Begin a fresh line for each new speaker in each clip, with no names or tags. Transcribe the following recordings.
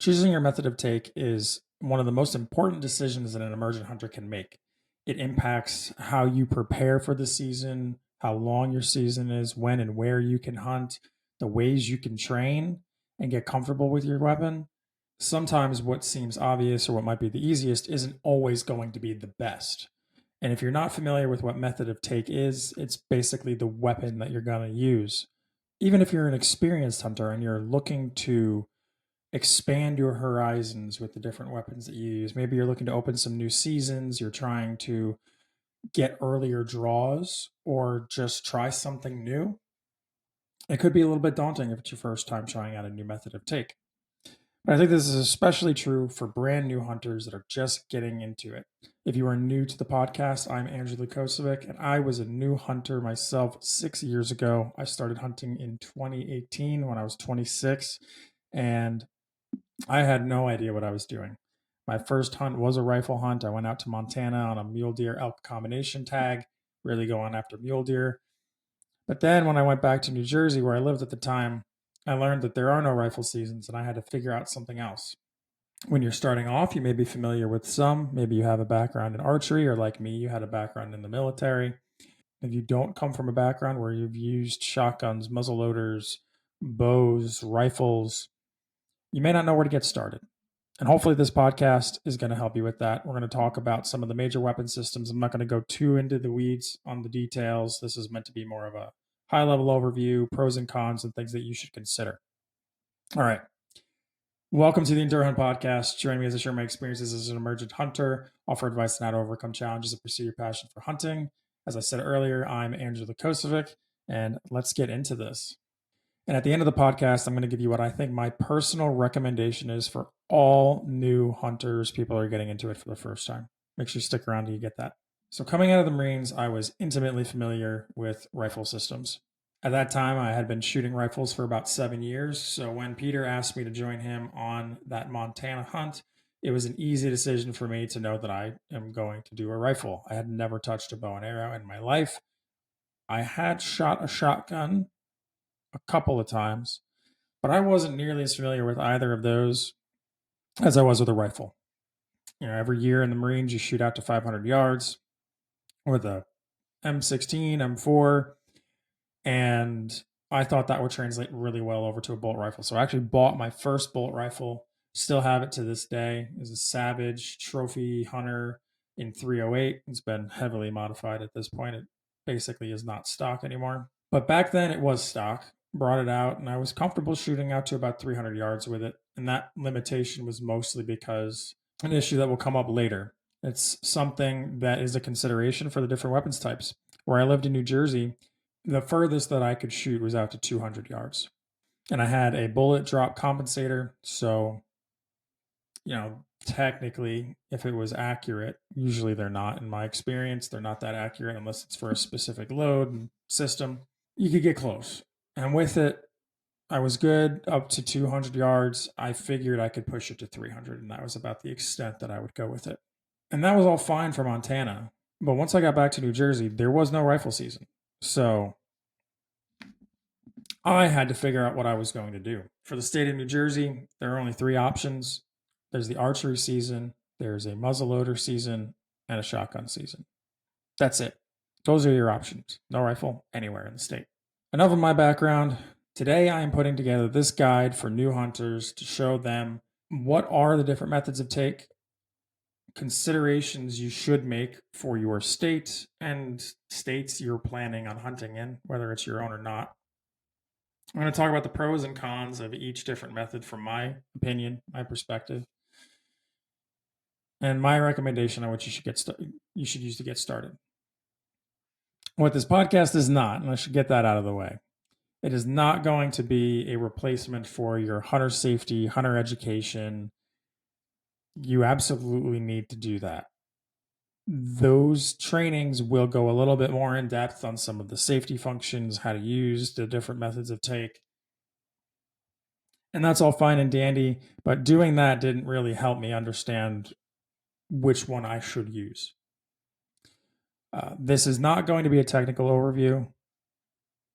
Choosing your method of take is one of the most important decisions that an emergent hunter can make. It impacts how you prepare for the season, how long your season is, when and where you can hunt, the ways you can train and get comfortable with your weapon. Sometimes what seems obvious or what might be the easiest isn't always going to be the best. And if you're not familiar with what method of take is, it's basically the weapon that you're going to use. Even if you're an experienced hunter and you're looking to expand your horizons with the different weapons that you use. Maybe you're looking to open some new seasons, you're trying to get earlier draws, or just try something new. It could be a little bit daunting if it's your first time trying out a new method of take. But I think this is especially true for brand new hunters that are just getting into it. If you are new to the podcast, I'm Andrew Lukosevic, and I was a new hunter myself 6 years ago. I started hunting in 2018 when I was 26, and I had no idea what I was doing. My first hunt was a rifle hunt. I went out to Montana on a mule deer elk combination tag, really going after mule deer. But then when I went back to New Jersey, where I lived at the time, I learned that there are no rifle seasons and I had to figure out something else. When you're starting off, you may be familiar with some. Maybe you have a background in archery, or like me, you had a background in the military. If you don't come from a background where you've used shotguns, muzzleloaders, bows, rifles, you may not know where to get started. And hopefully this podcast is going to help you with that. We're going to talk about some of the major weapon systems. I'm not going to go too into the weeds on the details. This is meant to be more of a high-level overview, pros and cons, and things that you should consider. All right. Welcome to the Endure Hunt Podcast. Join me as I share my experiences as an emergent hunter, offer advice on how to overcome challenges and pursue your passion for hunting. As I said earlier, I'm Andrew Lukosevic, and let's get into this. And at the end of the podcast, I'm going to give you what I think my personal recommendation is for all new hunters, people are getting into it for the first time. Make sure you stick around till you get that. So coming out of the Marines, I was intimately familiar with rifle systems. At that time, I had been shooting rifles for about 7 years. So when Peter asked me to join him on that Montana hunt, it was an easy decision for me to know that I am going to do a rifle. I had never touched a bow and arrow in my life. I had shot a shotgun a couple of times, but I wasn't nearly as familiar with either of those as I was with a rifle. Every year in the Marines, you shoot out to 500 yards with a M16, M4, and I thought that would translate really well over to a bolt rifle. So I actually bought my first bolt rifle, still have it to this day. It's a Savage Trophy Hunter in 308. It's been heavily modified at this point. It basically is not stock anymore. But back then it was stock. Brought it out, and I was comfortable shooting out to about 300 yards with it. And that limitation was mostly because an issue that will come up later. It's something that is a consideration for the different weapons types. Where I lived in New Jersey, the furthest that I could shoot was out to 200 yards. And I had a bullet drop compensator. So, technically, if it was accurate, usually they're not. In my experience, they're not that accurate unless it's for a specific load and system. You could get close. And with it, I was good up to 200 yards. I figured I could push it to 300, and that was about the extent that I would go with it. And that was all fine for Montana. But once I got back to New Jersey, there was no rifle season. So I had to figure out what I was going to do. For the state of New Jersey, there are only 3 options. There's the archery season, there's a muzzleloader season, and a shotgun season. That's it. Those are your options. No rifle anywhere in the state. Enough of my background. Today I am putting together this guide for new hunters to show them what are the different methods of take, considerations you should make for your state and states you're planning on hunting in, whether it's your own or not. I'm going to talk about the pros and cons of each different method from my opinion, my perspective, and my recommendation on what you should use to get started. What this podcast is not, and I should get that out of the way, it is not going to be a replacement for your hunter safety, hunter education. You absolutely need to do that. Those trainings will go a little bit more in depth on some of the safety functions, how to use the different methods of take. And that's all fine and dandy, but doing that didn't really help me understand which one I should use. This is not going to be a technical overview.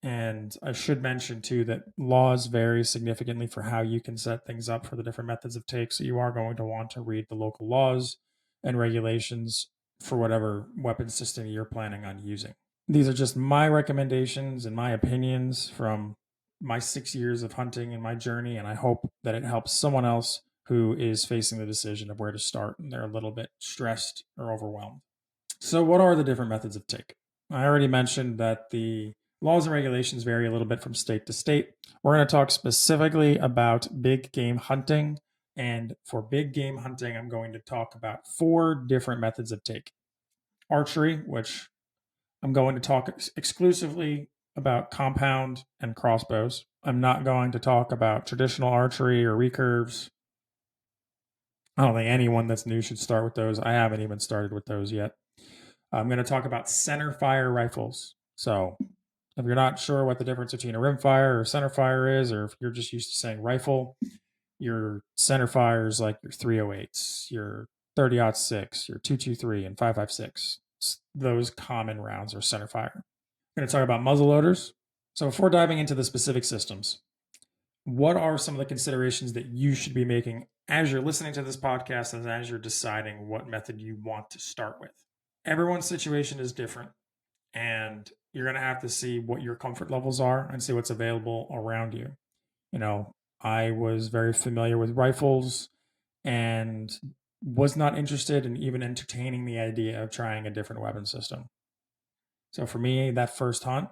And I should mention too that laws vary significantly for how you can set things up for the different methods of take. So you are going to want to read the local laws and regulations for whatever weapon system you're planning on using. These are just my recommendations and my opinions from my 6 years of hunting and my journey, and I hope that it helps someone else who is facing the decision of where to start and they're a little bit stressed or overwhelmed. So, what are the different methods of take? I already mentioned that the laws and regulations vary a little bit from state to state. We're going to talk specifically about big game hunting. And for big game hunting, I'm going to talk about 4 different methods of take: archery, which I'm going to talk exclusively about compound and crossbows. I'm not going to talk about traditional archery or recurves. I don't think anyone that's new should start with those. I haven't even started with those yet. I'm going to talk about center fire rifles. So, if you're not sure what the difference between a rimfire or center fire is, or if you're just used to saying rifle, your center fire is like your 308s, your 30-06, your 223, and 5.56. Those common rounds are center fire. I'm going to talk about muzzleloaders. So, before diving into the specific systems, what are some of the considerations that you should be making as you're listening to this podcast and as you're deciding what method you want to start with? Everyone's situation is different, and you're going to have to see what your comfort levels are and see what's available around you. You know, I was very familiar with rifles and was not interested in even entertaining the idea of trying a different weapon system. So for me, that first hunt,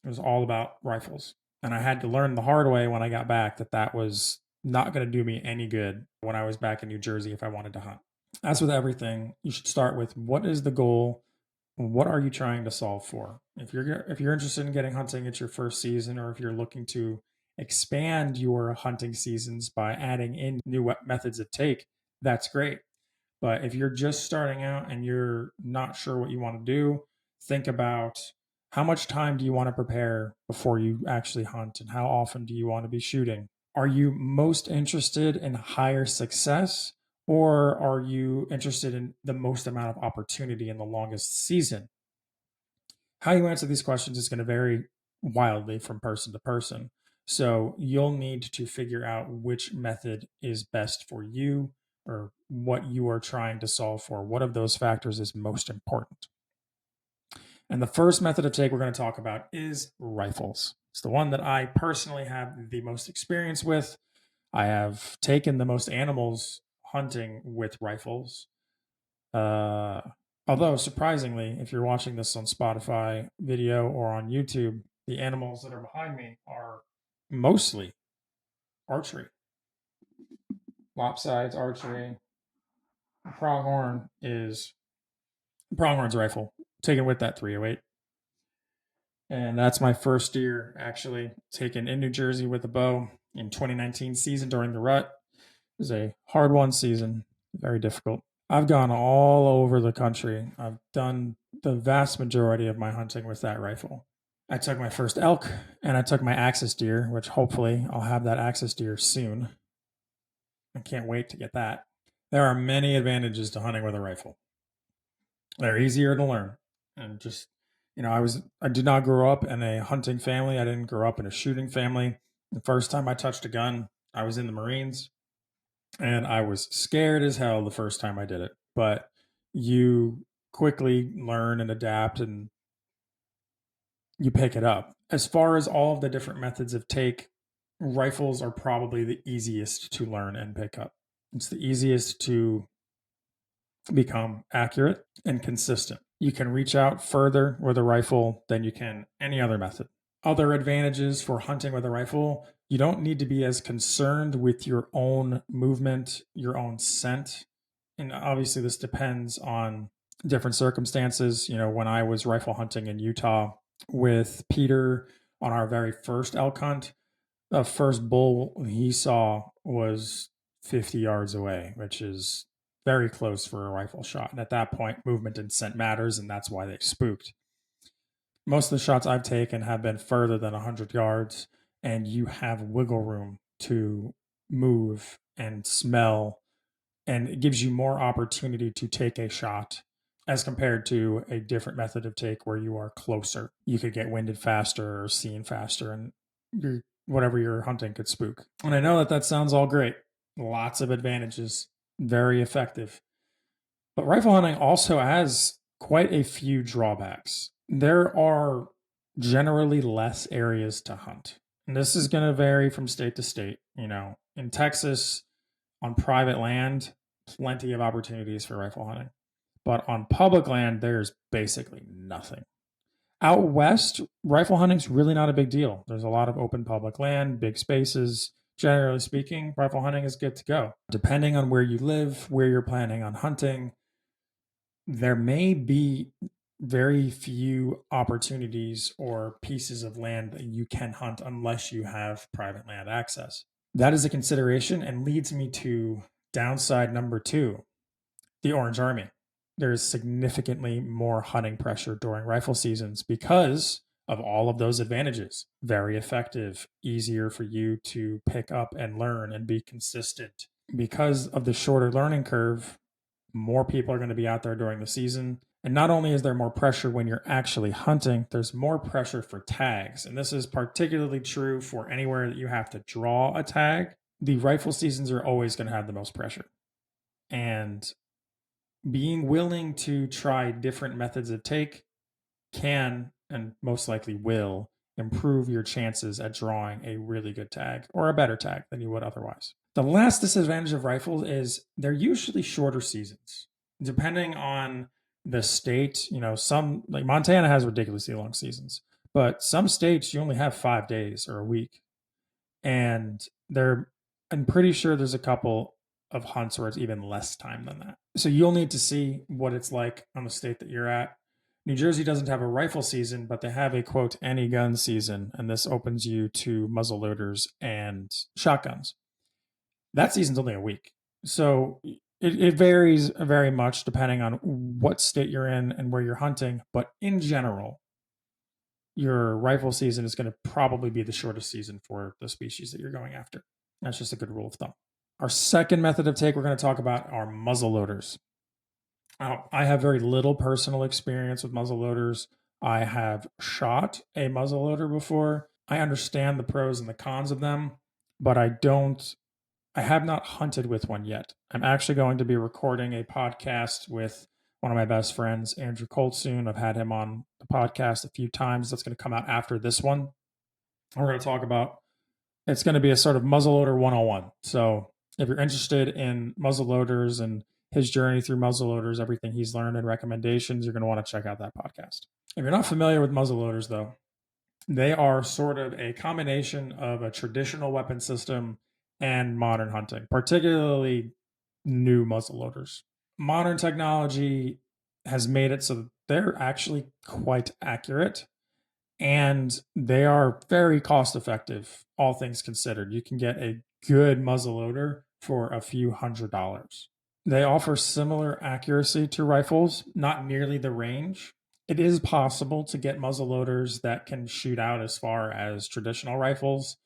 it was all about rifles. And I had to learn the hard way when I got back that that was not going to do me any good when I was back in New Jersey if I wanted to hunt. As with everything, you should start with what is the goal? What are you trying to solve for? If you're interested in getting hunting at your first season, or if you're looking to expand your hunting seasons by adding in new methods of take, that's great. But if you're just starting out and you're not sure what you want to do, think about how much time do you want to prepare before you actually hunt, and how often do you want to be shooting? Are you most interested in higher success, or are you interested in the most amount of opportunity in the longest season? How you answer these questions is going to vary wildly from person to person. So you'll need to figure out which method is best for you, or what you are trying to solve for. What of those factors is most important? And the first method of take we're going to talk about is rifles. It's the one that I personally have the most experience with. I have taken the most animals hunting with rifles. Although, surprisingly, if you're watching this on Spotify video or on YouTube, the animals that are behind me are mostly archery. Lopsides, archery. Pronghorn's rifle, taken with that 308. And that's my first deer, actually, taken in New Jersey with a bow in 2019 season during the rut. It was a hard won season, very difficult. I've gone all over the country. I've done the vast majority of my hunting with that rifle. I took my first elk and I took my axis deer, which hopefully I'll have that axis deer soon. I can't wait to get that. There are many advantages to hunting with a rifle. They're easier to learn. And just, I did not grow up in a hunting family. I didn't grow up in a shooting family. The first time I touched a gun, I was in the Marines. And I was scared as hell the first time I did it. But you quickly learn and adapt, and you pick it up. As far as all of the different methods of take, rifles are probably the easiest to learn and pick up. It's the easiest to become accurate and consistent. You can reach out further with a rifle than you can any other method. Other advantages for hunting with a rifle: you don't need to be as concerned with your own movement, your own scent. And obviously, this depends on different circumstances. When I was rifle hunting in Utah with Peter on our very first elk hunt, the first bull he saw was 50 yards away, which is very close for a rifle shot. And at that point, movement and scent matters, and that's why they spooked. Most of the shots I've taken have been further than 100 yards, and you have wiggle room to move and smell, and it gives you more opportunity to take a shot as compared to a different method of take where you are closer. You could get winded faster or seen faster, and whatever you're hunting could spook. And I know that sounds all great. Lots of advantages, very effective. But rifle hunting also has quite a few drawbacks. There are generally less areas to hunt. And this is going to vary from state to state. In Texas, on private land, plenty of opportunities for rifle hunting. But on public land, there's basically nothing. Out west, rifle hunting's really not a big deal. There's a lot of open public land, big spaces. Generally speaking, rifle hunting is good to go. Depending on where you live, where you're planning on hunting, there may be very few opportunities or pieces of land that you can hunt unless you have private land access. That is a consideration and leads me to downside number 2, the Orange Army. There's significantly more hunting pressure during rifle seasons because of all of those advantages. Very effective, easier for you to pick up and learn and be consistent. Because of the shorter learning curve, more people are going to be out there during the season. And not only is there more pressure when you're actually hunting, there's more pressure for tags. And this is particularly true for anywhere that you have to draw a tag. The rifle seasons are always going to have the most pressure. And being willing to try different methods of take can, and most likely will, improve your chances at drawing a really good tag or a better tag than you would otherwise. The last disadvantage of rifles is they're usually shorter seasons. Depending on the state, some, like Montana has ridiculously long seasons, but some states you only have 5 days or a week. And I'm pretty sure there's a couple of hunts where it's even less time than that. So you'll need to see what it's like on the state that you're at. New Jersey doesn't have a rifle season, but they have a quote any gun season, and this opens you to muzzleloaders and shotguns. That season's only a week. So it varies very much depending on what state you're in and where you're hunting. But in general, your rifle season is going to probably be the shortest season for the species that you're going after. That's just a good rule of thumb. Our second method of take we're going to talk about are muzzleloaders. I have very little personal experience with muzzleloaders. I have shot a muzzleloader before. I understand the pros and the cons of them, but I have not hunted with one yet. I'm actually going to be recording a podcast with one of my best friends, Andrew Colt, soon. I've had him on the podcast a few times. That's going to come out after this one. We're going to talk about, it's going to be a sort of muzzleloader 101. So if you're interested in muzzleloaders and his journey through muzzleloaders, everything he's learned and recommendations, you're going to want to check out that podcast. If you're not familiar with muzzleloaders, though, they are sort of a combination of a traditional weapon system and modern hunting, particularly new muzzleloaders. Modern technology has made it so that they're actually quite accurate and they are very cost effective, all things considered. You can get a good muzzleloader for a few $100s. They offer similar accuracy to rifles, not nearly the range. It is possible to get muzzleloaders that can shoot out as far as traditional rifles.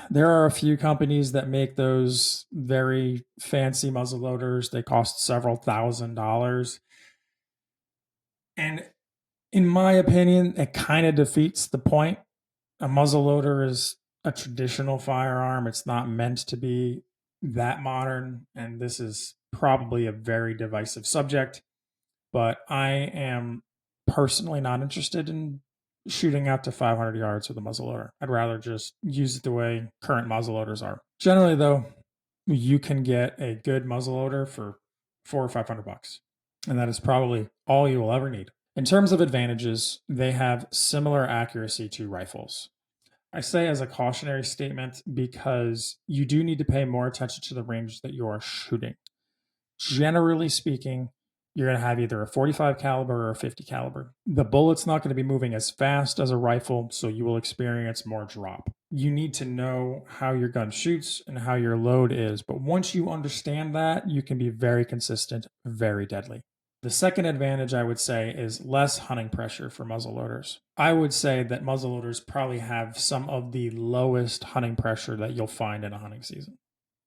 There are a few companies that make those very fancy muzzleloaders. They cost several $1,000s. And in my opinion, it kind of defeats the point. A muzzleloader is a traditional firearm. It's not meant to be that modern. And this is probably a very divisive subject. But I am personally not interested in shooting out to 500 yards with a muzzleloader. I'd rather just use it the way current muzzleloaders are. Generally, though, you can get a good muzzleloader for $400 or $500, and that is probably all you will ever need. In terms of advantages, they have similar accuracy to rifles. I say as a cautionary statement because you do need to pay more attention to the range that you are shooting. Generally speaking, you're going to have either a 45 caliber or a 50 caliber. The bullet's not going to be moving as fast as a rifle, so you will experience more drop. You need to know how your gun shoots and how your load is, but once you understand that, you can be very consistent, very deadly. The second advantage I would say is less hunting pressure for muzzleloaders. I would say that muzzleloaders probably have some of the lowest hunting pressure that you'll find in a hunting season.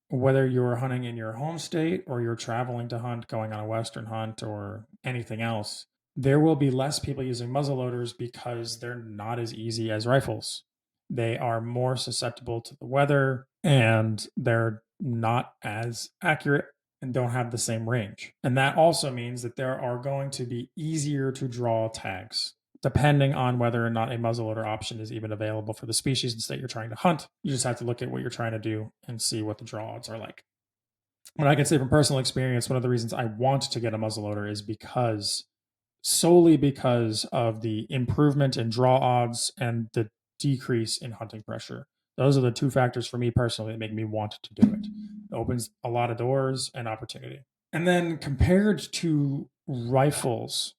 Whether you're hunting in your home state or you're traveling to hunt, going on a Western hunt or anything else, there will be less people using muzzleloaders because they're not as easy as rifles. They are more susceptible to the weather and they're not as accurate and don't have the same range. And that also means that there are going to be easier to draw tags, depending on whether or not a muzzleloader option is even available for the species and state you're trying to hunt. You just have to look at what you're trying to do and see what the draw odds are like. What I can say from personal experience, one of the reasons I want to get a muzzleloader is solely because of the improvement in draw odds and the decrease in hunting pressure. Those are the two factors for me personally that make me want to do it. It opens a lot of doors and opportunity. And then compared to rifles,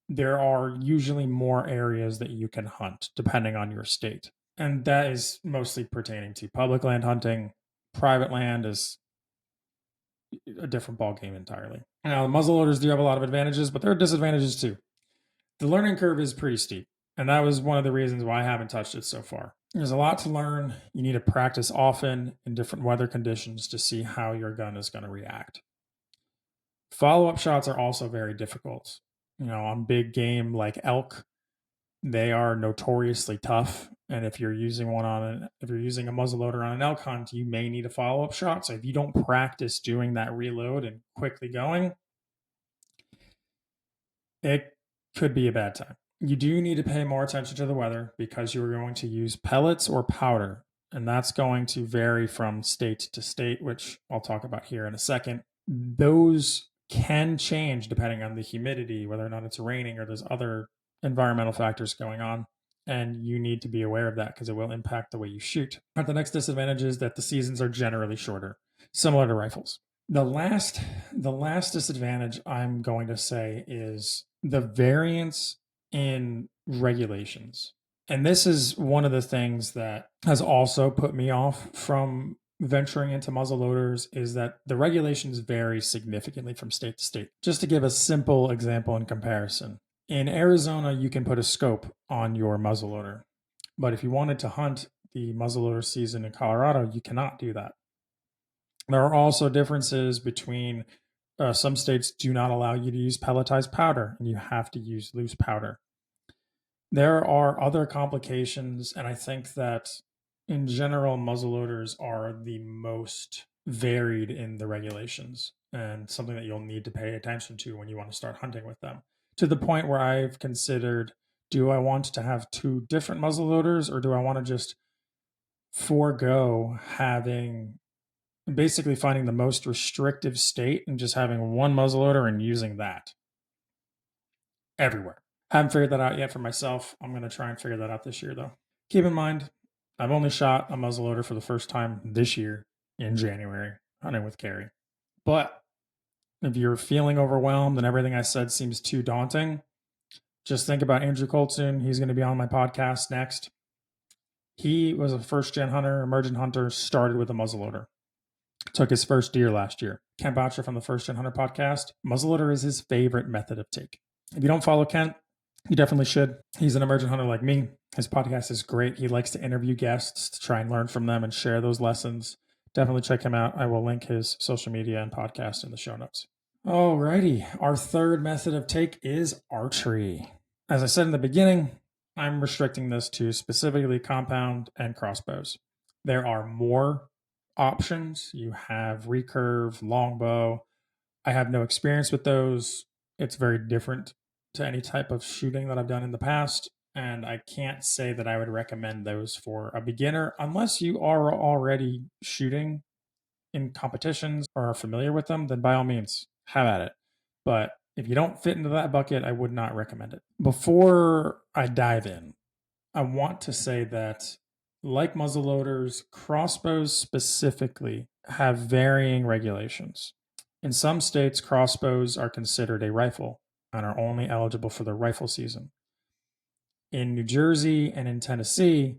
there are usually more areas that you can hunt depending on your state. And that is mostly pertaining to public land hunting. Private land is a different ballgame entirely. Now, muzzleloaders do have a lot of advantages, but there are disadvantages too. The learning curve is pretty steep, and that was one of the reasons why I haven't touched it so far. There's a lot to learn. You need to practice often in different weather conditions to see how your gun is going to react. Follow-up shots are also very difficult. On big game like elk, they are notoriously tough. And if you're using if you're using a muzzleloader on an elk hunt, you may need a follow-up shot. So if you don't practice doing that reload and quickly going, it could be a bad time. You do need to pay more attention to the weather because you're going to use pellets or powder. And that's going to vary from state to state, which I'll talk about here in a second. Those can change depending on the humidity, whether or not it's raining or there's other environmental factors going on. And you need to be aware of that because it will impact the way you shoot. But the next disadvantage is that the seasons are generally shorter, similar to rifles. The last disadvantage I'm going to say is the variance in regulations. And this is one of the things that has also put me off from venturing into muzzleloaders is that the regulations vary significantly from state to state. Just to give a simple example in comparison, in Arizona, you can put a scope on your muzzleloader. But if you wanted to hunt the muzzleloader season in Colorado, you cannot do that. There are also differences between some states do not allow you to use pelletized powder, and you have to use loose powder. There are other complications, and I think that in general, muzzleloaders are the most varied in the regulations and something that you'll need to pay attention to when you want to start hunting with them. To the point where I've considered, do I want to have two different muzzleloaders or do I want to just forego basically finding the most restrictive state and just having one muzzleloader and using that everywhere? Haven't figured that out yet for myself. I'm going to try and figure that out this year, though. Keep in mind, I've only shot a muzzleloader for the first time this year in January, hunting with Carrie. But if you're feeling overwhelmed and everything I said seems too daunting, just think about Andrew Colton. He's going to be on my podcast next. He was a first-gen hunter, emergent hunter, started with a muzzleloader. Took his first deer last year. Kent Boucher from the First Gen Hunter podcast. Muzzleloader is his favorite method of take. If you don't follow Kent, you definitely should. He's an emergent hunter like me. His podcast is great. He likes to interview guests to try and learn from them and share those lessons. Definitely check him out. I will link his social media and podcast in the show notes. Alrighty. Our third method of take is archery. As I said in the beginning, I'm restricting this to specifically compound and crossbows. There are more options. You have recurve, longbow. I have no experience with those. It's very different to any type of shooting that I've done in the past, and I can't say that I would recommend those for a beginner unless you are already shooting in competitions or are familiar with them. Then by all means, have at it. But if you don't fit into that bucket, I would not recommend it. Before I dive in, I want to say that like muzzleloaders, crossbows specifically have varying regulations. In some states, crossbows are considered a rifle and are only eligible for the rifle season. In New Jersey and in Tennessee,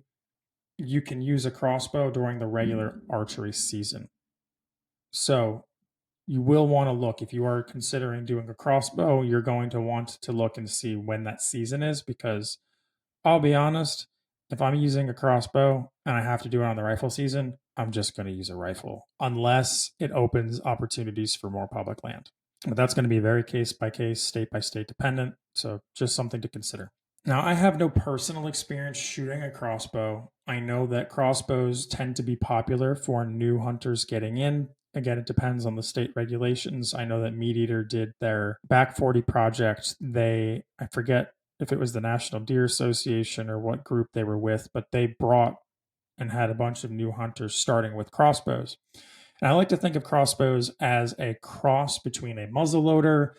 you can use a crossbow during the regular archery season. So you will want to look. If you are considering doing a crossbow, you're going to want to look and see when that season is, because I'll be honest, if I'm using a crossbow and I have to do it on the rifle season, I'm just going to use a rifle unless it opens opportunities for more public land. But that's going to be very case by case, state by state dependent. So just something to consider. Now, I have no personal experience shooting a crossbow. I know that crossbows tend to be popular for new hunters getting in. Again, it depends on the state regulations. I know that Meat Eater did their Back 40 project. I forget if it was the National Deer Association or what group they were with, but they brought and had a bunch of new hunters starting with crossbows. And I like to think of crossbows as a cross between a muzzleloader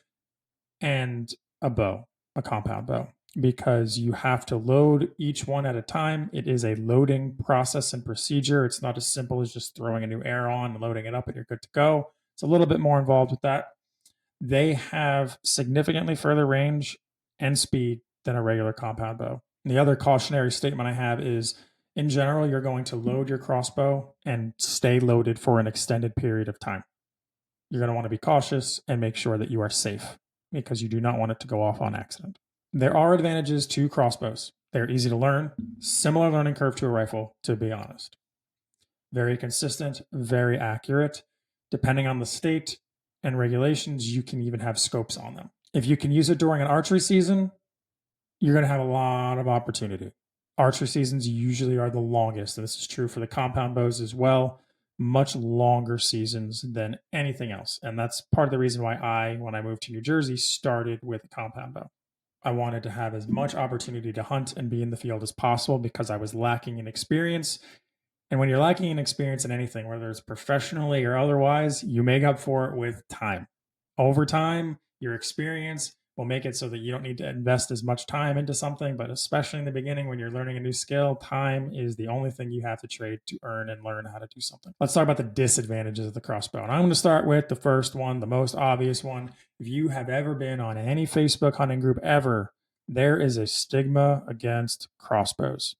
and a bow, a compound bow, because you have to load each one at a time. It is a loading process and procedure. It's not as simple as just throwing a new arrow on and loading it up and you're good to go. It's a little bit more involved with that. They have significantly further range and speed than a regular compound bow. And the other cautionary statement I have is, in general, you're going to load your crossbow and stay loaded for an extended period of time. You're going to want to be cautious and make sure that you are safe because you do not want it to go off on accident. There are advantages to crossbows. They're easy to learn, similar learning curve to a rifle, to be honest. Very consistent, very accurate. Depending on the state and regulations, you can even have scopes on them. If you can use it during an archery season, you're going to have a lot of opportunity. Archery seasons usually are the longest, and this is true for the compound bows as well. Much longer seasons than anything else. And that's part of the reason why when I moved to New Jersey, started with a compound bow. I wanted to have as much opportunity to hunt and be in the field as possible because I was lacking in experience. And when you're lacking in experience in anything, whether it's professionally or otherwise, you make up for it with time. Over time, your experience will make it so that you don't need to invest as much time into something, but especially in the beginning when you're learning a new skill, time is the only thing you have to trade to earn and learn how to do something. Let's talk about the disadvantages of the crossbow. And I'm going to start with the first one, the most obvious one. If you have ever been on any Facebook hunting group ever, there is a stigma against crossbows.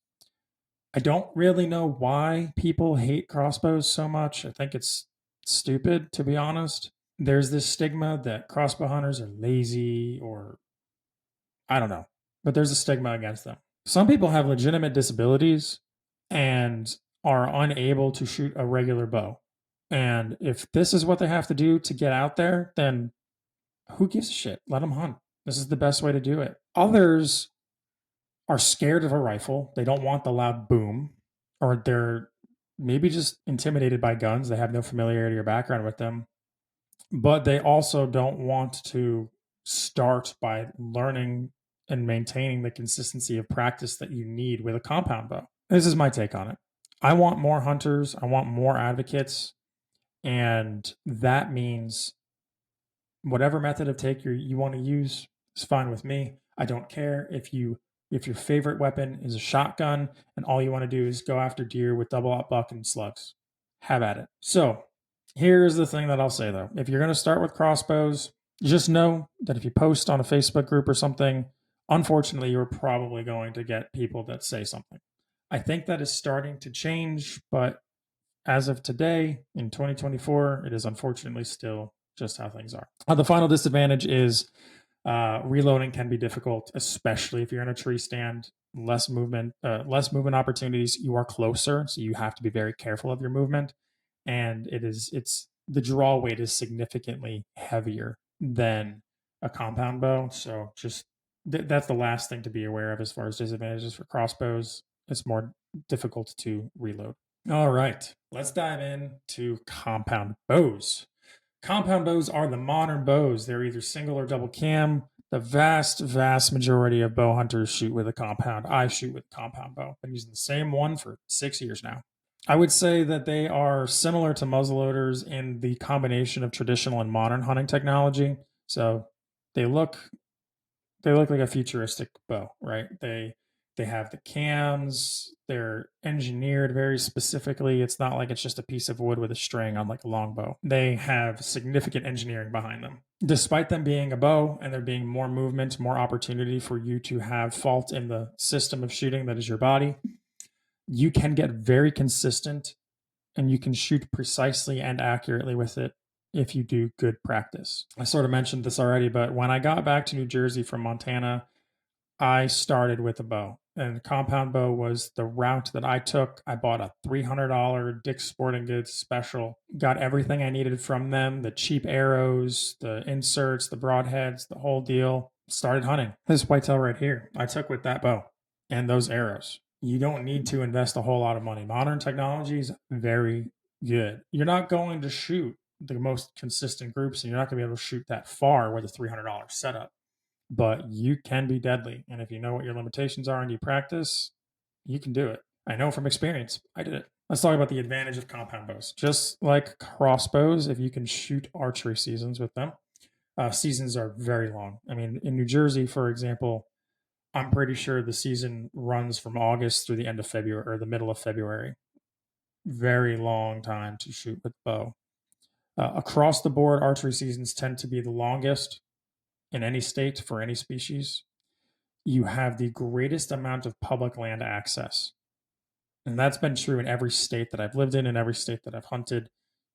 I don't really know why people hate crossbows so much. I think it's stupid, to be honest. There's this stigma that crossbow hunters are lazy or I don't know, but there's a stigma against them. Some people have legitimate disabilities and are unable to shoot a regular bow. And if this is what they have to do to get out there, then who gives a shit? Let them hunt. This is the best way to do it. Others are scared of a rifle. They don't want the loud boom, or they're maybe just intimidated by guns. They have no familiarity or background with them, but they also don't want to start by learning and maintaining the consistency of practice that you need with a compound bow. This is my take on it. I want more hunters. I want more advocates. And that means whatever method of take you want to use is fine with me. I don't care if your favorite weapon is a shotgun and all you want to do is go after deer with double-aught buck and slugs. Have at it. So here's the thing that I'll say though. If you're going to start with crossbows, just know that if you post on a Facebook group or something, unfortunately, you're probably going to get people that say something. I think that is starting to change, but as of today, in 2024, it is unfortunately still just how things are. The final disadvantage is reloading can be difficult, especially if you're in a tree stand. Less movement opportunities. You are closer, so you have to be very careful of your movement. And it's the draw weight is significantly heavier than a compound bow. So just that's the last thing to be aware of as far as disadvantages for crossbows. It's more difficult to reload. All right, let's dive into compound bows. Compound bows are the modern bows. They're either single or double cam. The vast, vast majority of bow hunters shoot with a compound. I shoot with a compound bow. I've been using the same one for 6 years now. I would say that they are similar to muzzleloaders in the combination of traditional and modern hunting technology. So they look like a futuristic bow, right? They have the cams. They're engineered very specifically. It's not like it's just a piece of wood with a string on like a longbow. They have significant engineering behind them. Despite them being a bow and there being more movement, more opportunity for you to have fault in the system of shooting that is your body, you can get very consistent and you can shoot precisely and accurately with it if you do good practice. I sort of mentioned this already, but when I got back to New Jersey from Montana, I started with a bow. and compound bow was the route that I took. I bought a $300 Dick's Sporting Goods special, got everything I needed from them, the cheap arrows, the inserts, the broadheads, the whole deal. Started hunting. This whitetail right here, I took with that bow and those arrows. You don't need to invest a whole lot of money. Modern technology is very good. You're not going to shoot the most consistent groups, and you're not going to be able to shoot that far with a $300 setup, but you can be deadly. And if you know what your limitations are and you practice, you can do it. I know from experience. I did it. Let's talk about the advantage of compound bows. Just like crossbows, if you can shoot archery seasons with them, seasons are very long. I mean, in New Jersey, for example, I'm pretty sure the season runs from August through the end of February or the middle of February. Very long time to shoot with bow. Across the board, archery seasons tend to be the longest in any state for any species. You have the greatest amount of public land access. And that's been true in every state that I've lived in and every state that I've hunted.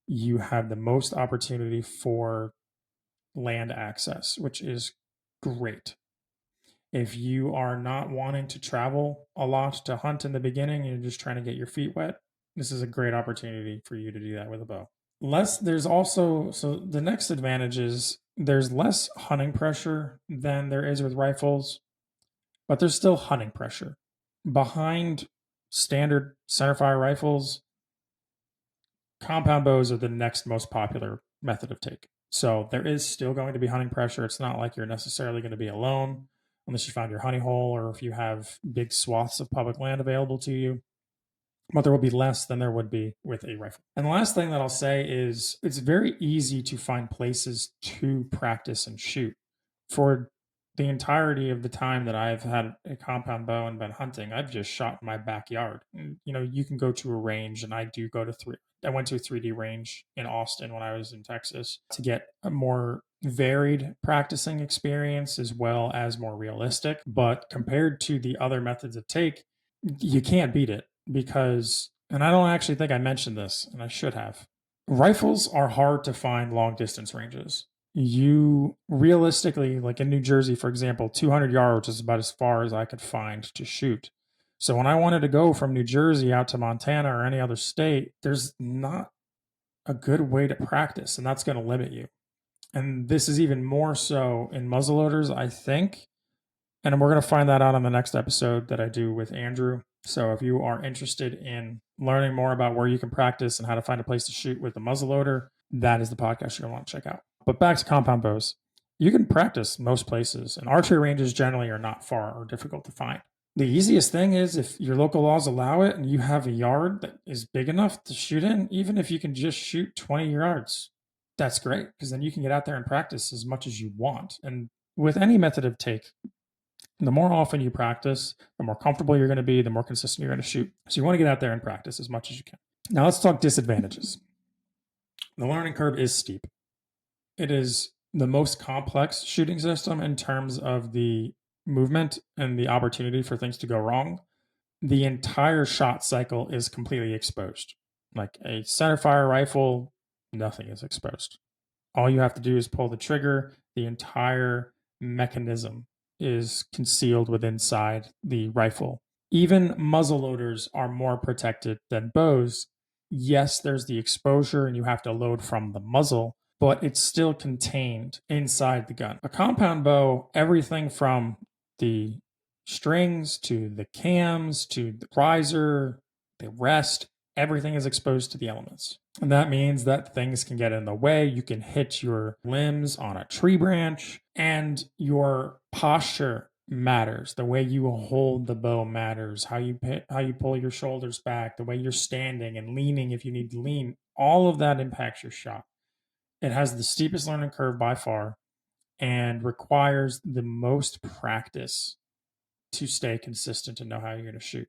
You have the most opportunity for land access, which is great. If you are not wanting to travel a lot to hunt in the beginning, and you're just trying to get your feet wet, this is a great opportunity for you to do that with a bow. There's also, so the next advantage is there's less hunting pressure than there is with rifles, but there's still hunting pressure. Behind standard centerfire rifles, compound bows are the next most popular method of take. So there is still going to be hunting pressure. It's not like you're necessarily going to be alone unless you found your honey hole or if you have big swaths of public land available to you. But there will be less than there would be with a rifle. And the last thing that I'll say is it's very easy to find places to practice and shoot. For the entirety of the time that I've had a compound bow and been hunting, I've just shot in my backyard. And, you can go to a range, and I do go to I went to a 3D range in Austin when I was in Texas to get a more varied practicing experience as well as more realistic. But compared to the other methods of take, you can't beat it because, and I don't actually think I mentioned this, and I should have, rifles are hard to find long distance ranges. You realistically, like in New Jersey, for example, 200 yards is about as far as I could find to shoot. So when I wanted to go from New Jersey out to Montana or any other state, there's not a good way to practice, and that's going to limit you. And this is even more so in muzzleloaders, I think. And we're going to find that out on the next episode that I do with Andrew. So if you are interested in learning more about where you can practice and how to find a place to shoot with a muzzleloader, that is the podcast you're going to want to check out. But back to compound bows. You can practice most places, and archery ranges generally are not far or difficult to find. The easiest thing is if your local laws allow it and you have a yard that is big enough to shoot in, even if you can just shoot 20 yards, that's great because then you can get out there and practice as much as you want. And with any method of take, the more often you practice, the more comfortable you're going to be, the more consistent you're going to shoot. So you want to get out there and practice as much as you can. Now let's talk disadvantages. The learning curve is steep. It is the most complex shooting system in terms of the movement and the opportunity for things to go wrong. The entire shot cycle is completely exposed. Like a centerfire rifle, nothing is exposed. All you have to do is pull the trigger. The entire mechanism is concealed within inside the rifle. Even muzzleloaders are more protected than bows. Yes, there's the exposure and you have to load from the muzzle, but it's still contained inside the gun. A compound bow, everything from the strings to the cams to the riser, the rest, everything is exposed to the elements. And that means that things can get in the way. You can hit your limbs on a tree branch, and your posture matters. The way you hold the bow matters. How you pull your shoulders back, the way you're standing and leaning if you need to lean, all of that impacts your shot. It has the steepest learning curve by far and requires the most practice to stay consistent and know how you're going to shoot.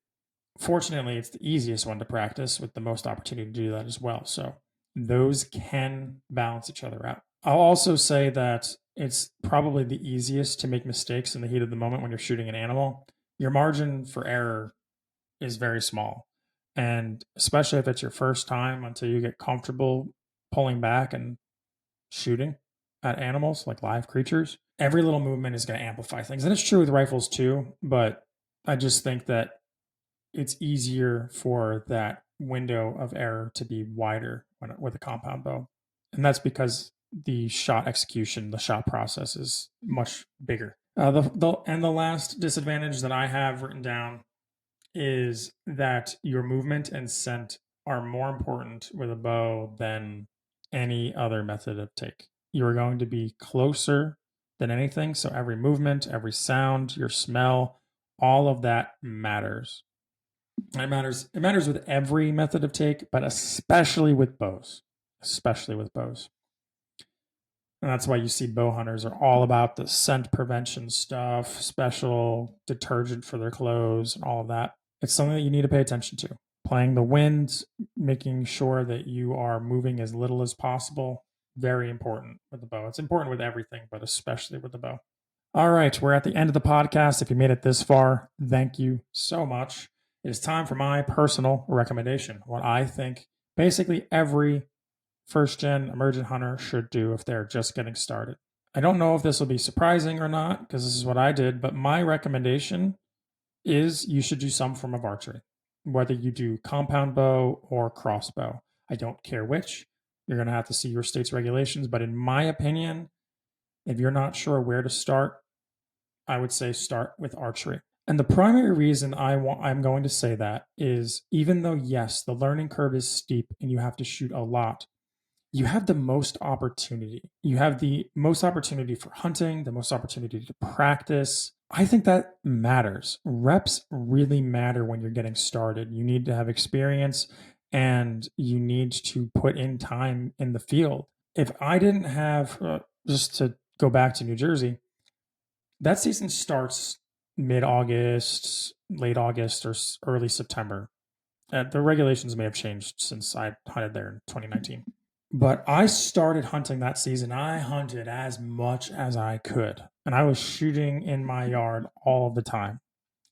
Fortunately, it's the easiest one to practice with the most opportunity to do that as well. So those can balance each other out. I'll also say that it's probably the easiest to make mistakes in the heat of the moment when you're shooting an animal. Your margin for error is very small. And especially if it's your first time until you get comfortable pulling back and shooting at animals like live creatures, every little movement is going to amplify things. And it's true with rifles too, but I just think that it's easier for that window of error to be wider with a compound bow. And that's because the shot execution, the shot process is much bigger. The last disadvantage that I have written down is that your movement and scent are more important with a bow than any other method of take. You're going to be closer than anything. So every movement, every sound, your smell, all of that matters. It matters. It matters with every method of take, but especially with bows. Especially with bows. And that's why you see bow hunters are all about the scent prevention stuff, special detergent for their clothes, and all of that. It's something that you need to pay attention to. Playing the wind, making sure that you are moving as little as possible, very important with the bow. It's important with everything, but especially with the bow. All right, we're at the end of the podcast. If you made it this far, thank you so much. It is time for my personal recommendation, what I think basically every first gen emergent hunter should do if they're just getting started. I don't know if this will be surprising or not because this is what I did, but my recommendation is you should do some form of archery, whether you do compound bow or crossbow. I don't care which. You're going to have to see your state's regulations, but in my opinion, if you're not sure where to start, I would say start with archery. And the primary reason I'm going to say that is even though, yes, the learning curve is steep and you have to shoot a lot, you have the most opportunity. You have the most opportunity for hunting, the most opportunity to practice. I think that matters. Reps really matter when you're getting started. You need to have experience and you need to put in time in the field. If I didn't have, just to go back to New Jersey, that season starts mid-August, late August, or early September. The regulations may have changed since I hunted there in 2019. But I started hunting that season. I hunted as much as I could. And I was shooting in my yard all the time.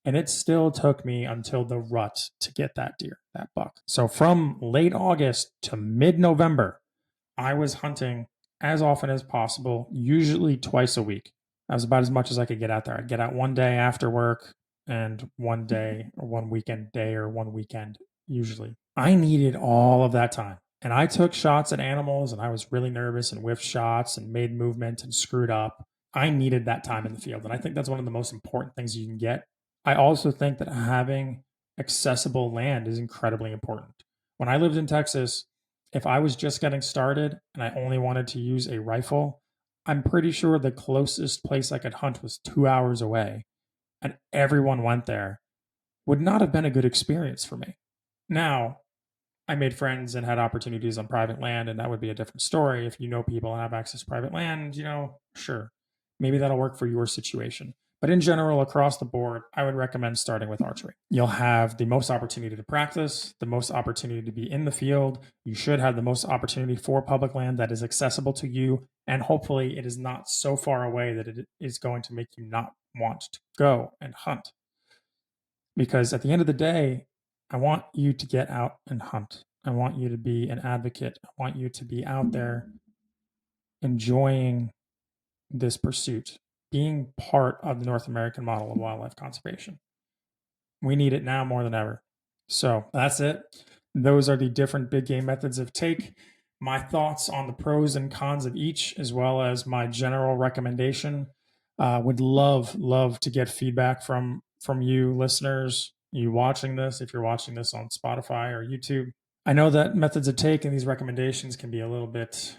And it still took me until the rut to get that deer, that buck. So from late August to mid-November, I was hunting as often as possible, usually twice a week. That was about as much as I could get out there. I'd get out one day after work and one day or one weekend day or one weekend, usually. I needed all of that time. And I took shots at animals and I was really nervous and whiffed shots and made movement and screwed up. I needed that time in the field. And I think that's one of the most important things you can get. I also think that having accessible land is incredibly important. When I lived in Texas, if I was just getting started and I only wanted to use a rifle, I'm pretty sure the closest place I could hunt was 2 hours away. And everyone went there. Would not have been a good experience for me. Now, I made friends and had opportunities on private land, and that would be a different story. If you know people and have access to private land, sure, maybe that'll work for your situation. But in general, across the board, I would recommend starting with archery. You'll have the most opportunity to practice, the most opportunity to be in the field. You should have the most opportunity for public land that is accessible to you. And hopefully it is not so far away that it is going to make you not want to go and hunt. Because at the end of the day, I want you to get out and hunt. I want you to be an advocate. I want you to be out there enjoying this pursuit, being part of the North American model of wildlife conservation. We need it now more than ever. So that's it. Those are the different big game methods of take. My thoughts on the pros and cons of each, as well as my general recommendation. Would love to get feedback from you listeners, you watching this, if you're watching this on Spotify or YouTube. I know that methods of take and these recommendations can be a little bit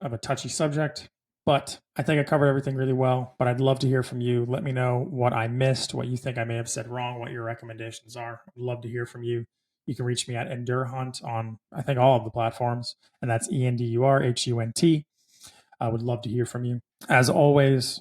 of a touchy subject, but I think I covered everything really well. But I'd love to hear from you. Let me know what I missed, what you think I may have said wrong, what your recommendations are. I'd love to hear from you. You can reach me at EndurHunt on, I think, all of the platforms, and that's ENDURHUNT. I would love to hear from you. As always,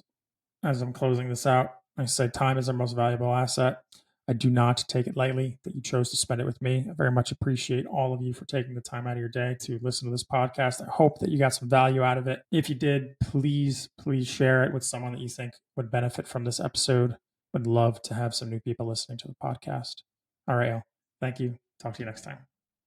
as I'm closing this out, I said time is our most valuable asset. I do not take it lightly that you chose to spend it with me. I very much appreciate all of you for taking the time out of your day to listen to this podcast. I hope that you got some value out of it. If you did, please share it with someone that you think would benefit from this episode. Would love to have some new people listening to the podcast. All right, thank you. Talk to you next time.